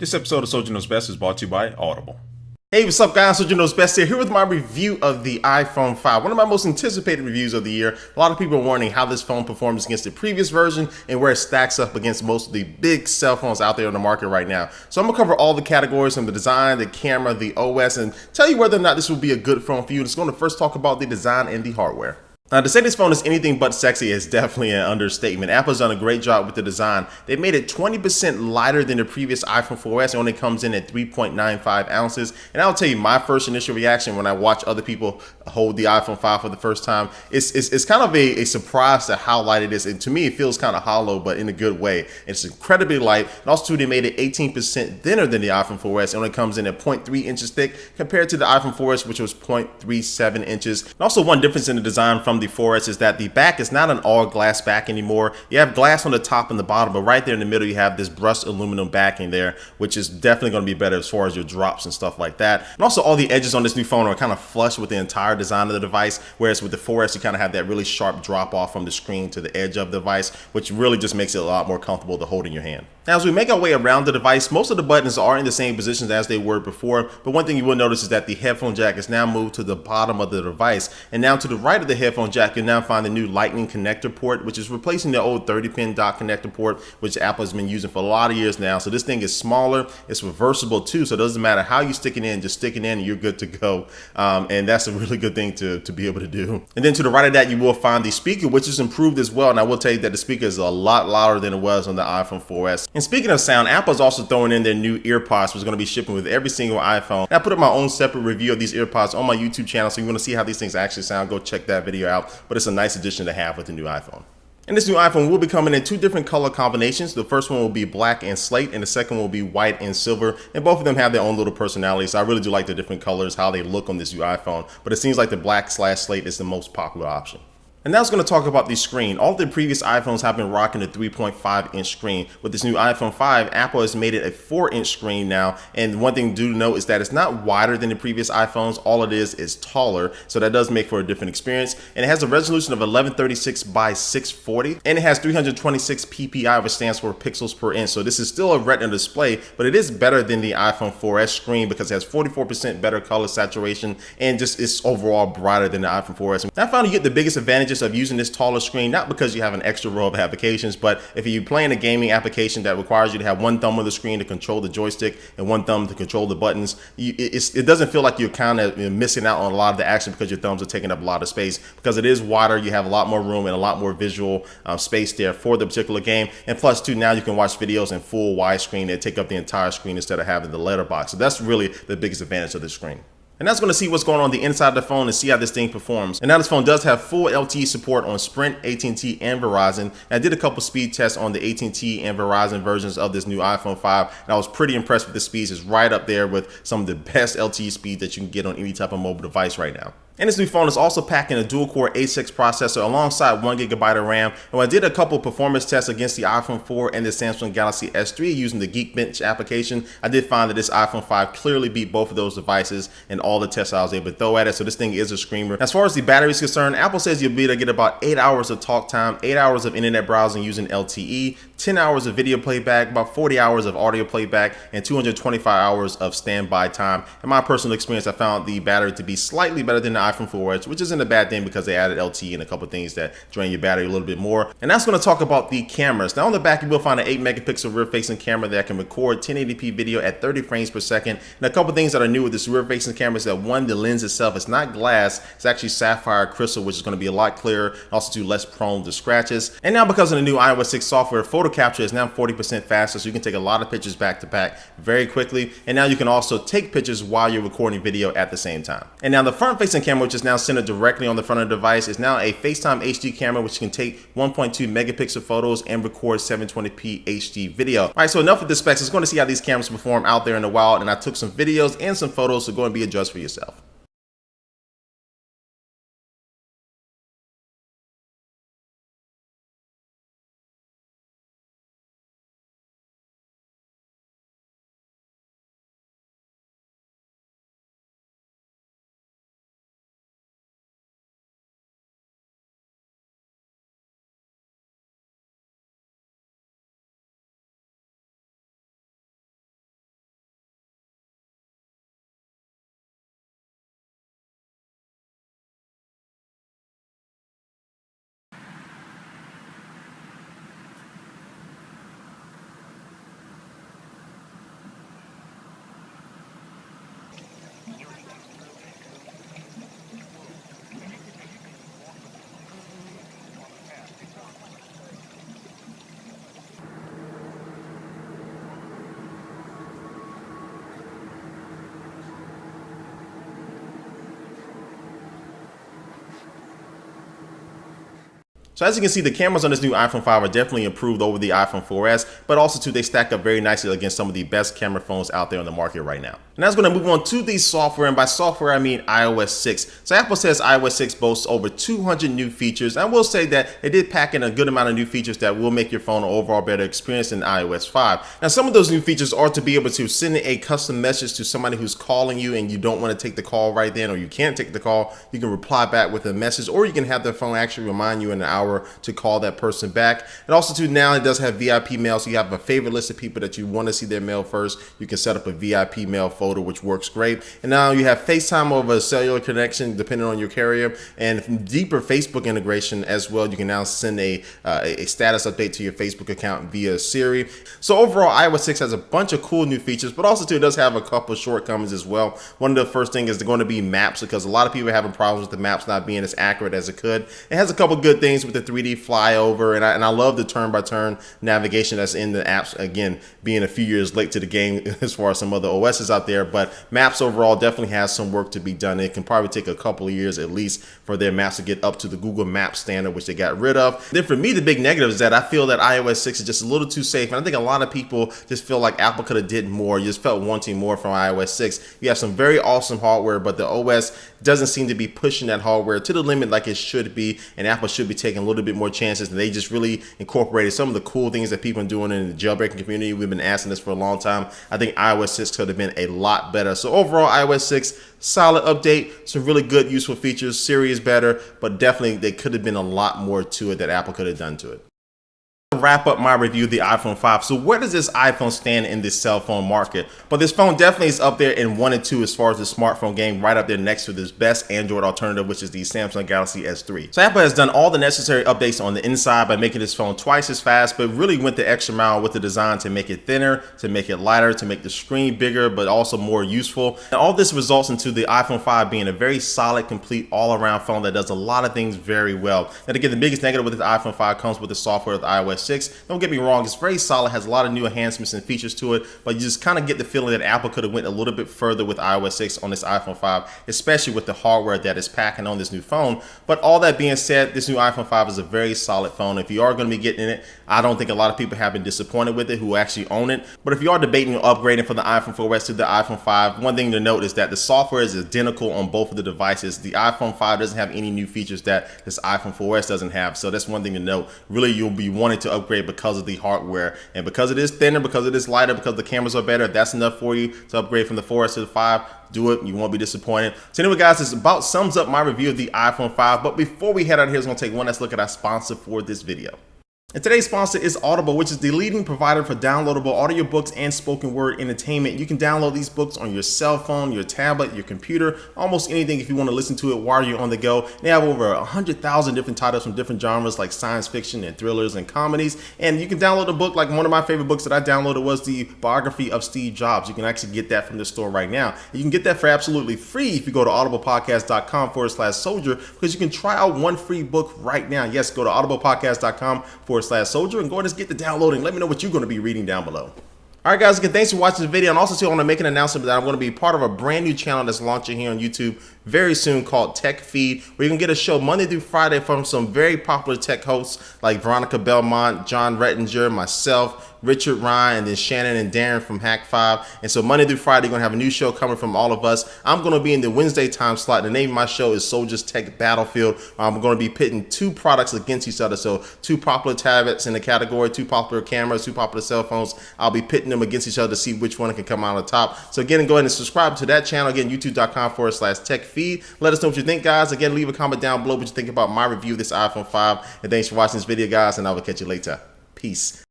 This episode of Soldier Knows Best is brought to you by Audible. Hey, what's up, guys? Soldier Knows Best here with my review of the iPhone 5, one of my most anticipated reviews of the year. A lot of people are wondering how this phone performs against the previous version and where it stacks up against most of the big cell phones out there on the market right now. So I'm going to cover all the categories from the design, the camera, the OS, and tell you whether or not this will be a good phone for you. It's going to first talk about the design and the hardware. Now, to say this phone is anything but sexy is definitely an understatement. Apple's done a great job with the design. They made it 20% lighter than the previous iPhone 4S. It only comes in at 3.95 ounces. And I'll tell you, my first initial reaction when I watch other people hold the iPhone 5 for the first time, it's kind of a surprise to how light it is. And to me, it feels kind of hollow, but in a good way. It's incredibly light. And also, they made it 18% thinner than the iPhone 4S. It only comes in at 0.3 inches thick compared to the iPhone 4S, which was 0.37 inches. And also, one difference in the design from the 4S is that the back is not an all glass back anymore. You have glass on the top and the bottom, but right there in the middle you have this brushed aluminum backing there, which is definitely going to be better as far as your drops and stuff like that. And also, all the edges on this new phone are kind of flush with the entire design of the device, whereas with the 4S you kind of have that really sharp drop off from the screen to the edge of the device, which really just makes it a lot more comfortable to hold in your hand. Now, as we make our way around the device, most of the buttons are in the same positions as they were before, but one thing you will notice is that the headphone jack is now moved to the bottom of the device, and now to the right of the headphone jack you'll now find the new Lightning connector port, which is replacing the old 30-pin dock connector port, which Apple has been using for a lot of years now. So this thing is smaller, it's reversible too, so it doesn't matter how you stick it in, just stick it in and you're good to go. And that's a really good thing to be able to do. And then to the right of that you will find the speaker, which is improved as well, and I will tell you that the speaker is a lot louder than it was on the iPhone 4S. And speaking of sound, Apple's also throwing in their new earpods, which is going to be shipping with every single iPhone. And I put up my own separate review of these earpods on my YouTube channel, so you want to see how these things actually sound, go check that video out. But it's a nice addition to have with the new iPhone. And this new iPhone will be coming in two different color combinations. The first one will be black and slate, and the second one will be white and silver. And both of them have their own little personalities. So I really do like the different colors, how they look on this new iPhone. But it seems like the black/slate is the most popular option. And now it's going to talk about the screen. All the previous iPhones have been rocking a 3.5-inch screen. With this new iPhone 5, Apple has made it a 4-inch screen now. And one thing to note is that it's not wider than the previous iPhones. All it is taller. So that does make for a different experience. And it has a resolution of 1136 by 640. And it has 326 ppi, which stands for pixels per inch. So this is still a Retina display, but it is better than the iPhone 4S screen because it has 44% better color saturation and just it's overall brighter than the iPhone 4S. And I found you get the biggest advantage of using this taller screen, not because you have an extra row of applications, but if you're playing a gaming application that requires you to have one thumb on the screen to control the joystick and one thumb to control the buttons, it doesn't feel like you're kind of missing out on a lot of the action because your thumbs are taking up a lot of space. Because it is wider, you have a lot more room and a lot more visual space there for the particular game. And plus, too, now you can watch videos in full widescreen that take up the entire screen instead of having the letterbox. So that's really the biggest advantage of the screen. And that's going to see what's going on the inside of the phone and see how this thing performs. And now this phone does have full LTE support on Sprint, AT&T, and Verizon. And I did a couple speed tests on the AT&T and Verizon versions of this new iPhone 5, and I was pretty impressed with the speeds. It's right up there with some of the best LTE speed that you can get on any type of mobile device right now. And this new phone is also packing a dual-core A6 processor alongside 1 GB of RAM. And when I did a couple performance tests against the iPhone 4 and the Samsung Galaxy S3 using the Geekbench application, I did find that this iPhone 5 clearly beat both of those devices in all the tests I was able to throw at it. So this thing is a screamer. As far as the battery is concerned, Apple says you'll be able to get about 8 hours of talk time, 8 hours of internet browsing using LTE, 10 hours of video playback, about 40 hours of audio playback, and 225 hours of standby time. In my personal experience, I found the battery to be slightly better than the iPhone 4S, which isn't a bad thing because they added LTE and a couple things that drain your battery a little bit more. And that's going to talk about the cameras. Now on the back, you will find an 8-megapixel rear-facing camera that can record 1080p video at 30 frames per second. And a couple things that are new with this rear-facing camera is that one, the lens itself is not glass, it's actually sapphire crystal, which is going to be a lot clearer, also too less prone to scratches. And now because of the new iOS 6 software, photo capture is now 40% faster, so you can take a lot of pictures back to back very quickly. And now you can also take pictures while you're recording video at the same time. And now the front-facing camera, which is now centered directly on the front of the device, is now a FaceTime HD camera, which can take 1.2 megapixel photos and record 720p HD video. All right, so enough with the specs. Let's go to see how these cameras perform out there in the wild. And I took some videos and some photos, so go and be a judge for yourself. So as you can see, the cameras on this new iPhone 5 are definitely improved over the iPhone 4S, but also too, they stack up very nicely against some of the best camera phones out there on the market right now. And that's going to move on to the software, and by software I mean iOS 6. So Apple says iOS 6 boasts over 200 new features. I will say that it did pack in a good amount of new features that will make your phone an overall better experience than iOS 5. Now some of those new features are to be able to send a custom message to somebody who's calling you and you don't want to take the call right then, or you can't take the call. You can reply back with a message, or you can have the phone actually remind you in an hour to call that person back. And also too, now it does have VIP mail, so you have a favorite list of people that you want to see their mail first. You can set up a VIP mail folder, which works great. And now you have FaceTime over a cellular connection depending on your carrier, and deeper Facebook integration as well. You can now send a status update to your Facebook account via Siri. So overall, iOS 6 has a bunch of cool new features, but also too, it does have a couple of shortcomings as well. One of the first things is going to be maps, because a lot of people are having problems with the maps not being as accurate as it could. It has a couple good things with the 3D flyover, and I love the turn-by-turn navigation that's in the apps, again being a few years late to the game as far as some other OSs out there. But maps overall definitely has some work to be done. It can probably take a couple of years at least for their maps to get up to the Google Maps standard, which they got rid of. Then for me, the big negative is that I feel that iOS 6 is just a little too safe, and I think a lot of people just feel like Apple could have did more. You just felt wanting more from iOS 6. You have some very awesome hardware, but the OS doesn't seem to be pushing that hardware to the limit like it should be, and Apple should be taking a little bit more chances. And they just really incorporated some of the cool things that people are doing in the jailbreaking community. We've been asking this for a long time. I think iOS 6 could have been a lot better. So overall, iOS 6, solid update, some really good useful features. Siri is better, but definitely there could have been a lot more to it that Apple could have done to it. Wrap up my review of the iPhone 5. So where does this iPhone stand in this cell phone market? But this phone definitely is up there in 1 and 2 as far as the smartphone game, right up there next to this best Android alternative, which is the Samsung Galaxy S3. So Apple has done all the necessary updates on the inside by making this phone twice as fast, but really went the extra mile with the design to make it thinner, to make it lighter, to make the screen bigger, but also more useful. And all this results into the iPhone 5 being a very solid, complete, all-around phone that does a lot of things very well. And again, the biggest negative with the iPhone 5 comes with the software of the iOS 6. Don't get me wrong, it's very solid, has a lot of new enhancements and features to it, but you just kind of get the feeling that Apple could have went a little bit further with iOS 6 on this iPhone 5, especially with the hardware that is packing on this new phone. But all that being said, this new iPhone 5 is a very solid phone. If you are going to be getting it, I don't think a lot of people have been disappointed with it who actually own it. But if you are debating upgrading from the iPhone 4S to the iPhone 5, one thing to note is that the software is identical on both of the devices. The iPhone 5 doesn't have any new features that this iPhone 4S doesn't have, so that's one thing to note. Really, you'll be wanting to upgrade because of the hardware, and because it is thinner, because it is lighter, because the cameras are better. If that's enough for you to upgrade from the 4S to the 5, do it. You won't be disappointed. So anyway, guys, this about sums up my review of the iPhone 5. But before we head out of here, we're going to take one last look at our sponsor for this video. And today's sponsor is Audible, which is the leading provider for downloadable audiobooks and spoken word entertainment. You can download these books on your cell phone, your tablet, your computer, almost anything if you want to listen to it while you're on the go. They have over 100,000 different titles from different genres like science fiction and thrillers and comedies. And you can download a book, like one of my favorite books that I downloaded was the biography of Steve Jobs. You can actually get that from the store right now. You can get that for absolutely free if you go to audiblepodcast.com/soldier, because you can try out one free book right now. Yes, go to audiblepodcast.com/soldier and go ahead and get the downloading. Let me know what you're going to be reading down below. All right, guys, again, thanks for watching the video. And also, too, I want to make an announcement that I'm going to be part of a brand new channel that's launching here on YouTube very soon called Tech Feed, where you can get a show Monday through Friday from some very popular tech hosts like Veronica Belmont, John Rettinger, myself, Richard Ryan, and then Shannon and Darren from Hack 5. And so Monday through Friday, you're going to have a new show coming from all of us. I'm going to be in the Wednesday time slot. The name of my show is Soldiers Tech Battlefield. I'm going to be pitting two products against each other. So two popular tablets in the category, two popular cameras, two popular cell phones. I'll be pitting them against each other to see which one can come out on top. So again, go ahead and subscribe to that channel. Again, youtube.com/techfeed. Let us know what you think, guys. Again, leave a comment down below what you think about my review of this iPhone 5. And thanks for watching this video, guys, and I will catch you later. Peace.